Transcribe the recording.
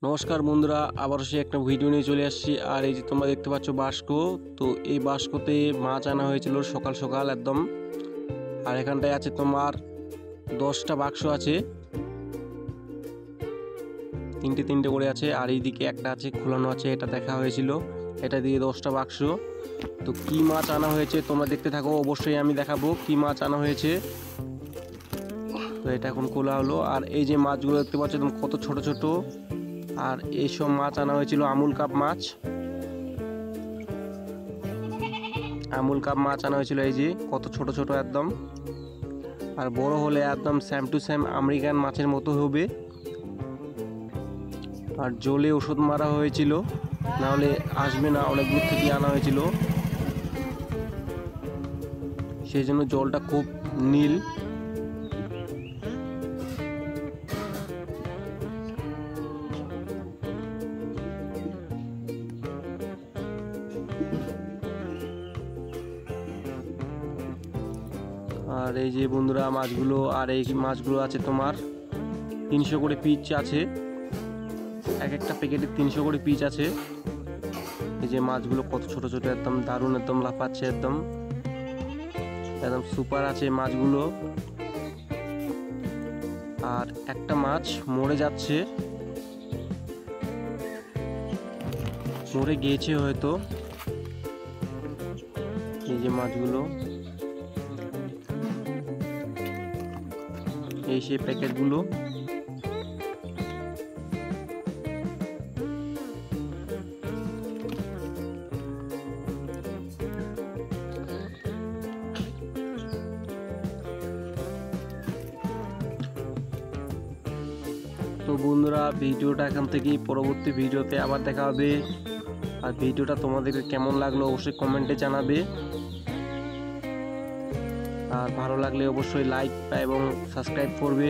নমস্কার বন্ধুরা, আবারও সে একটা ভিডিও নিয়ে চলে আসছি। আর এই যে তোমরা দেখতে পাচ্ছ বাস্কো, তো এই বাস্কোতে মাছ আনা হয়েছিল সকাল সকাল একদম। আর এখানটায় আছে তোমার 10টা বাক্স আছে, তিনটে তিনটে করে আছে। আর এইদিকে একটা আছে খোলানো আছে, এটা দেখা হয়েছিল, এটা দিয়ে 10টা বাক্স। তো কি মাছ আনা হয়েছে তোমরা দেখতে থাকো, অবশ্যই আমি দেখাবো কি মাছ আনা হয়েছে। তো এটা এখন খোলা হলো। আর এই যে মাছগুলো দেখতে পাচ্ছ তুমি কত ছোট ছোট। আর এইসব মাছ আনা হয়েছিল আমুল কাপ মাছ, আমুল কাপ মাছ আনা হয়েছিল। এই যে কত ছোট ছোট একদম, আর বড় হলে একদম সেম টু সেম আমেরিকান মাছের মতো হবে। আর জলে ওষুধ মারা হয়েছিল, নাহলে আসবে না, অনেক দূর থেকে আনা হয়েছিল, সেই জন্য জলটা খুব নীল। আর এই যে বন্ধুরা মাছগুলো, আর এই মাছগুলো আছে তোমার 300 করে পিস আছে, এক একটা প্যাকেটে 300 করে পিস আছে। এই যে মাছগুলো কত ছোট ছোট, একদম দারুণ, একদম লাফাচ্ছে, একদম একদম সুপার আছে মাছগুলো। আর একটা মাছ মরে যাচ্ছে, মরে গিয়েছে হয়তো। এই যে মাছগুলো, এই সেই প্যাকেটগুলো। তো বন্ধুরা ভিডিওটা এখান থেকেই, পরবর্তী ভিডিওতে আবার দেখা হবে। আর ভিডিওটা তোমাদের কেমন লাগলো অবশ্যই কমেন্টে জানাবে। আর ভালো লাগলে অবশ্যই লাইক এবং সাবস্ক্রাইব করবে।